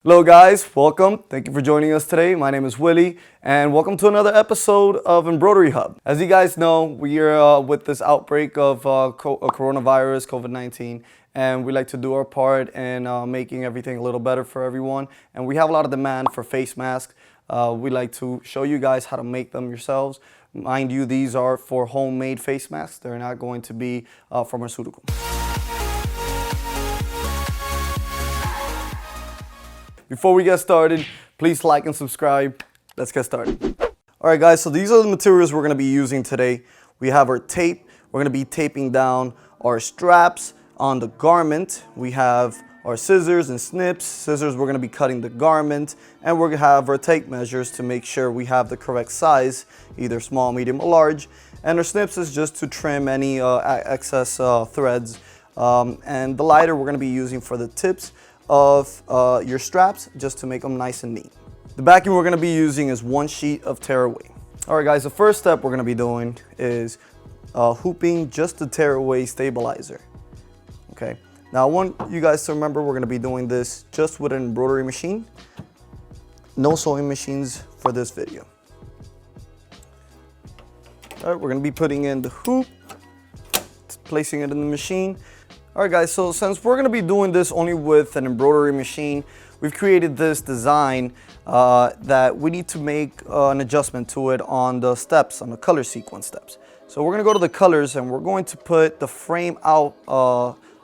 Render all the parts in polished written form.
Hello guys, welcome. Thank you for joining us today. My name is Willie and welcome to another episode of Embroidery Hub. As you guys know, we are with this outbreak of coronavirus, COVID-19, and we like to do our part in making everything a little better for everyone. And we have a lot of demand for face masks. We like to show you guys how to make them yourselves. Mind you, these are for homemade face masks. They're not going to be pharmaceutical. Before we get started, please like and subscribe. Let's get started. All right, guys, so these are the materials we're gonna be using today. We have our tape. We're gonna be taping down our straps on the garment. We have our scissors and snips. Scissors, we're gonna be cutting the garment. And we're gonna have our tape measures to make sure we have the correct size, either small, medium, or large. And our snips is just to trim any excess threads. And the lighter we're gonna be using for the tips of your straps, just to make them nice and neat. The backing we're gonna be using is 1 sheet of tearaway. All right guys, the first step we're gonna be doing is hooping just the tearaway stabilizer. Okay, now I want you guys to remember we're gonna be doing this just with an embroidery machine. No sewing machines for this video. All right, we're gonna be putting in the hoop, placing it in the machine. All right guys, so since we're gonna be doing this only with an embroidery machine, we've created this design that we need to make an adjustment to it on the steps, on the color sequence steps. So we're gonna go to the colors and we're going to put the frame out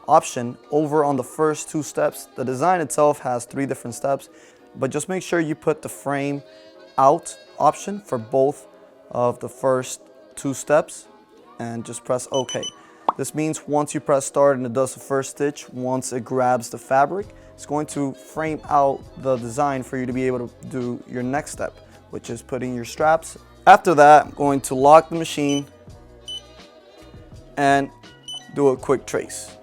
option over on the first 2 steps. The design itself has 3 different steps, but just make sure you put the frame out option for both of the first 2 steps and just press OK. This means once you press start and it does the first stitch, once it grabs the fabric, it's going to frame out the design for you to be able to do your next step, which is putting your straps. After that, I'm going to lock the machine and do a quick trace.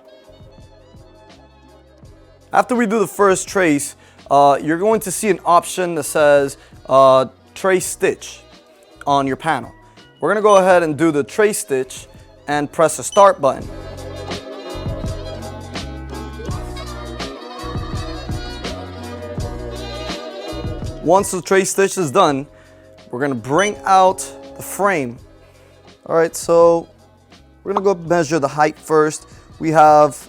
After we do the first trace, you're going to see an option that says trace stitch on your panel. We're gonna go ahead and do the trace stitch and press the start button. Once the trace stitch is done, we're gonna bring out the frame. All right, so we're gonna go measure the height first. We have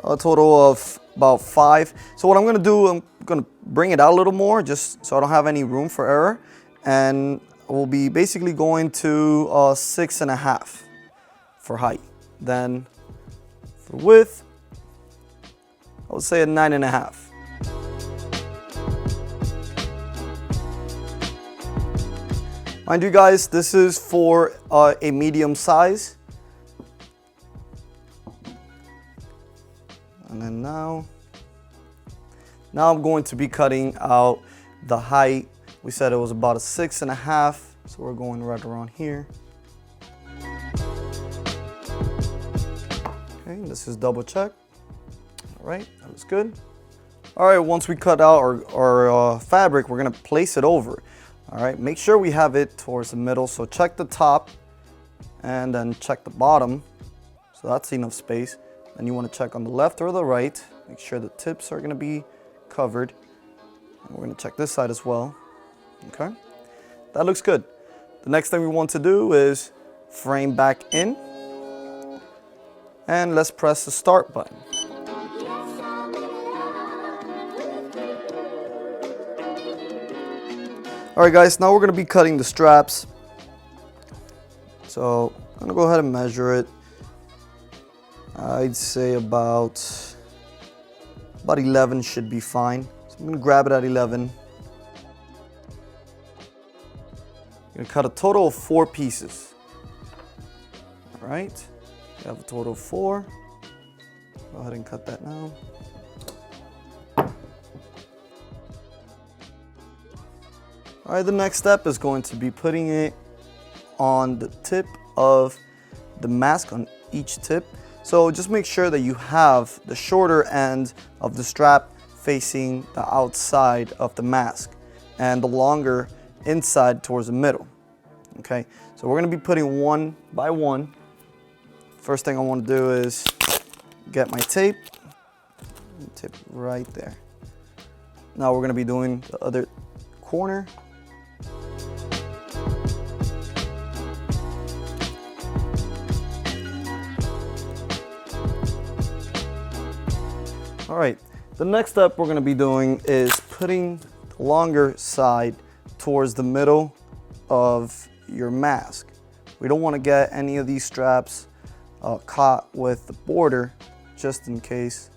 a total of about 5. So what I'm gonna do, I'm gonna bring it out a little more just so I don't have any room for error. And we'll be basically going to 6.5 for height. Then for width, I would say a 9.5. Mind you guys, this is for a medium size. And then now I'm going to be cutting out the height. We said it was about a 6.5, so we're going right around here. Okay, this is double check. All right, that was good. All right, once we cut out our fabric, we're gonna place it over. All right, make sure we have it towards the middle. So check the top and then check the bottom. So that's enough space. Then you wanna check on the left or the right. Make sure the tips are gonna be covered. And we're gonna check this side as well. Okay, that looks good. The next thing we want to do is frame back in. And let's press the start button. All right guys, now we're gonna be cutting the straps. So I'm gonna go ahead and measure it. I'd say about 11 should be fine. So I'm gonna grab it at 11. I'm gonna cut a total of 4 pieces. All right. We have a total of 4. Go ahead and cut that now. All right, the next step is going to be putting it on the tip of the mask, on each tip. So just make sure that you have the shorter end of the strap facing the outside of the mask and the longer inside towards the middle. Okay, so we're gonna be putting one by one. First thing I want to do is get my tape right there. Now we're going to be doing the other corner. All right, the next step we're going to be doing is putting the longer side towards the middle of your mask. We don't want to get any of these straps caught with the border, just in case.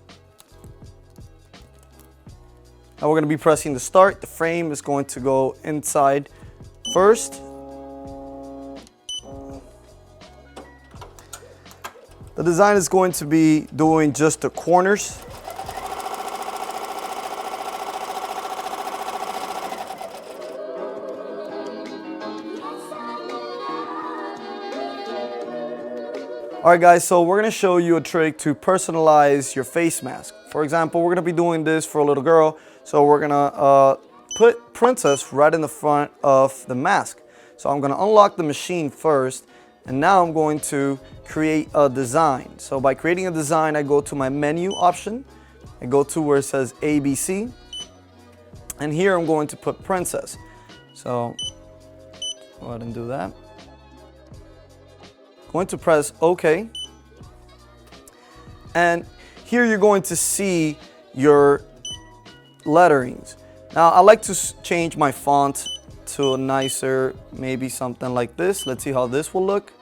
Now we're going to be pressing the start. The frame is going to go inside first. The design is going to be doing just the corners. All right guys, so we're gonna show you a trick to personalize your face mask. For example, we're gonna be doing this for a little girl. So we're gonna put Princess right in the front of the mask. So I'm gonna unlock the machine first, and now I'm going to create a design. So by creating a design, I go to my menu option. I go to where it says ABC. And here I'm going to put Princess. So go ahead and do that. Going to press OK, and here you're going to see your letterings. Now I like to change my font to a nicer, maybe something like this. Let's see how this will look.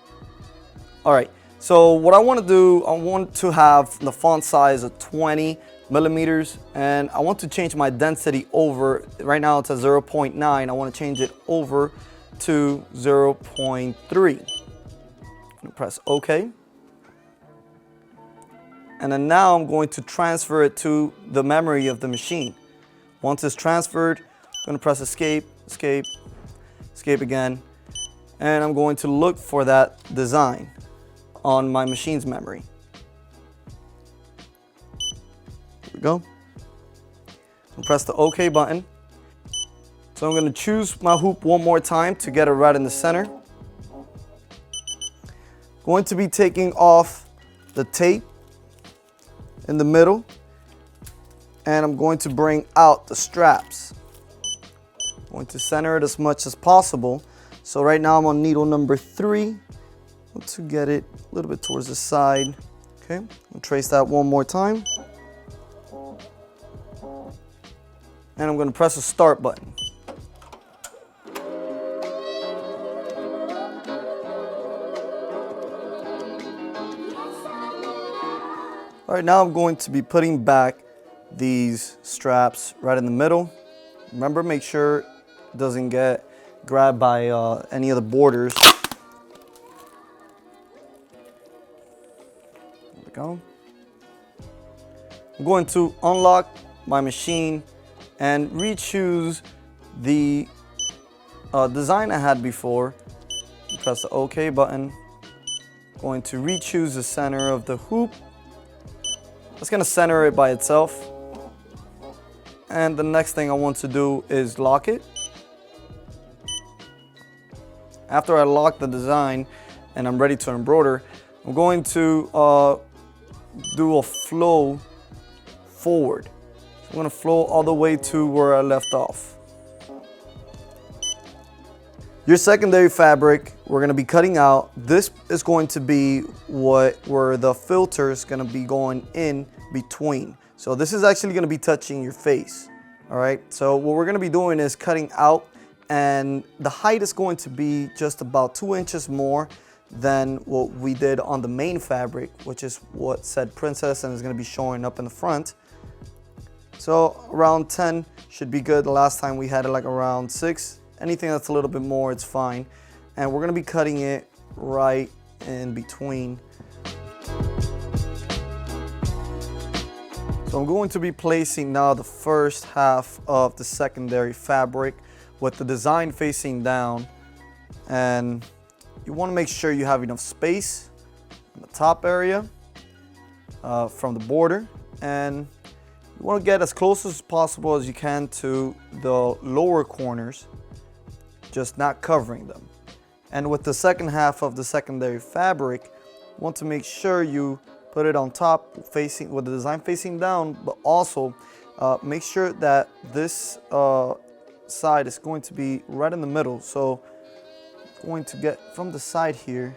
All right, so what I want to do, I want to have the font size of 20 millimeters, and I want to change my density over. Right now it's at 0.9. I want to change it over to 0.3. Press OK, and then now I'm going to transfer it to the memory of the machine. Once it's transferred, I'm going to press escape, escape, escape again, and I'm going to look for that design on my machine's memory. Here we go. And press the OK button. So I'm going to choose my hoop one more time to get it right in the center. Going to be taking off the tape in the middle, and I'm going to bring out the straps. Going to center it as much as possible. So right now I'm on needle number 3. Want to get it a little bit towards the side. Okay, I'll trace that one more time. And I'm going to press the start button. All right, now I'm going to be putting back these straps right in the middle. Remember, make sure it doesn't get grabbed by any of the borders. There we go. I'm going to unlock my machine and re-choose the design I had before. Press the OK button. Going to re-choose the center of the hoop. It's going to center it by itself. And the next thing I want to do is lock it. After I lock the design and I'm ready to embroider, I'm going to do a flow forward. So I'm going to flow all the way to where I left off. Your secondary fabric, we're going to be cutting out. This is going to be where the filter is going to be going in between. So this is actually going to be touching your face. All right. So what we're going to be doing is cutting out, and the height is going to be just about 2 inches more than what we did on the main fabric, which is what said Princess and is going to be showing up in the front. So around 10 should be good. The last time we had it like around 6. Anything that's a little bit more, it's fine. And we're going to be cutting it right in between. So I'm going to be placing now the first half of the secondary fabric with the design facing down. And you want to make sure you have enough space in the top area from the border. And you want to get as close as possible as you can to the lower corners, just not covering them. And with the second half of the secondary fabric, you want to make sure you put it on top facing with the design facing down, but also make sure that this side is going to be right in the middle. So I'm going to get from the side here,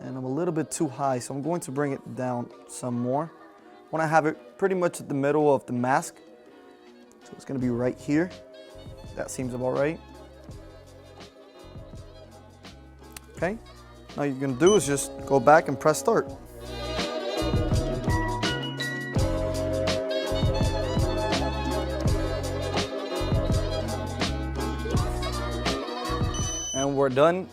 and I'm a little bit too high, so I'm going to bring it down some more. I want to have it pretty much at the middle of the mask. So it's going to be right here. That seems about right. Okay, now you're going to do is just go back and press start. And we're done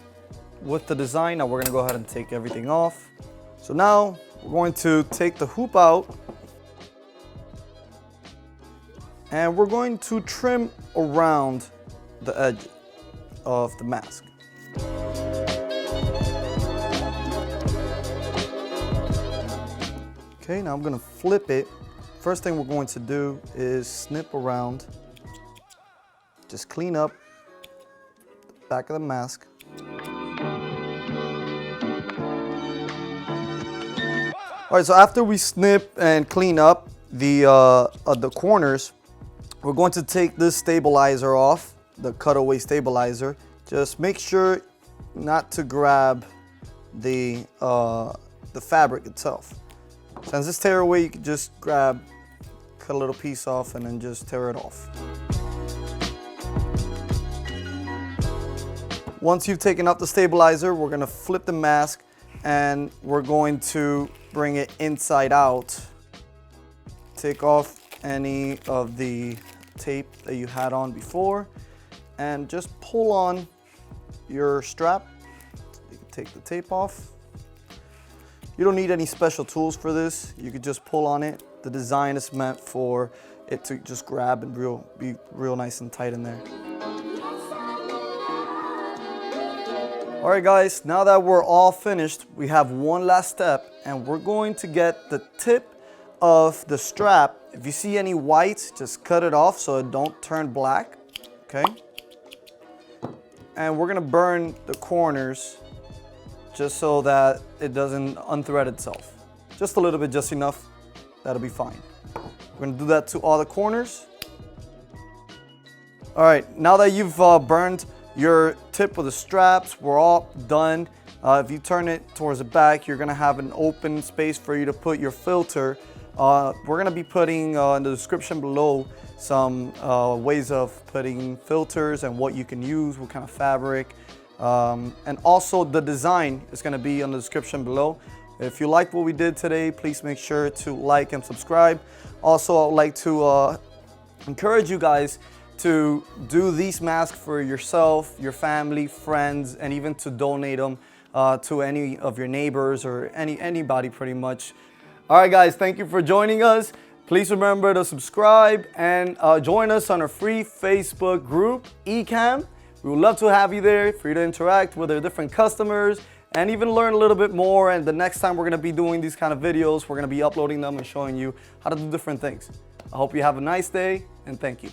with the design. Now we're going to go ahead and take everything off. So now we're going to take the hoop out, and we're going to trim around the edge of the mask. Okay, now I'm going to flip it. First thing we're going to do is snip around, just clean up the back of the mask. All right, so after we snip and clean up the corners, we're going to take this stabilizer off, the cutaway stabilizer. Just make sure not to grab the fabric itself. Since it's tear away, you can just cut a little piece off and then just tear it off. Once you've taken off the stabilizer, we're gonna flip the mask and we're going to bring it inside out. Take off any of the tape that you had on before and just pull on your strap. You can take the tape off. You don't need any special tools for this. You could just pull on it. The design is meant for it to just grab and be real nice and tight in there. All right guys, now that we're all finished, we have one last step, and we're going to get the tip of the strap. If you see any white, just cut it off so it don't turn black, okay? And we're gonna burn the corners just so that it doesn't unthread itself. Just a little bit, just enough, that'll be fine. We're gonna do that to all the corners. All right, now that you've burned your tip of the straps, we're all done. If you turn it towards the back, you're gonna have an open space for you to put your filter. We're gonna be putting in the description below some ways of putting filters and what you can use, what kind of fabric. And also the design is going to be in the description below. If you liked what we did today, please make sure to like and subscribe. Also, I would like to encourage you guys to do these masks for yourself, your family, friends, and even to donate them to any of your neighbors or anybody pretty much. All right guys, thank you for joining us. Please remember to subscribe and join us on our free Facebook group, ECAM. We would love to have you there for you to interact with our different customers and even learn a little bit more. And the next time we're going to be doing these kind of videos, we're going to be uploading them and showing you how to do different things. I hope you have a nice day, and thank you.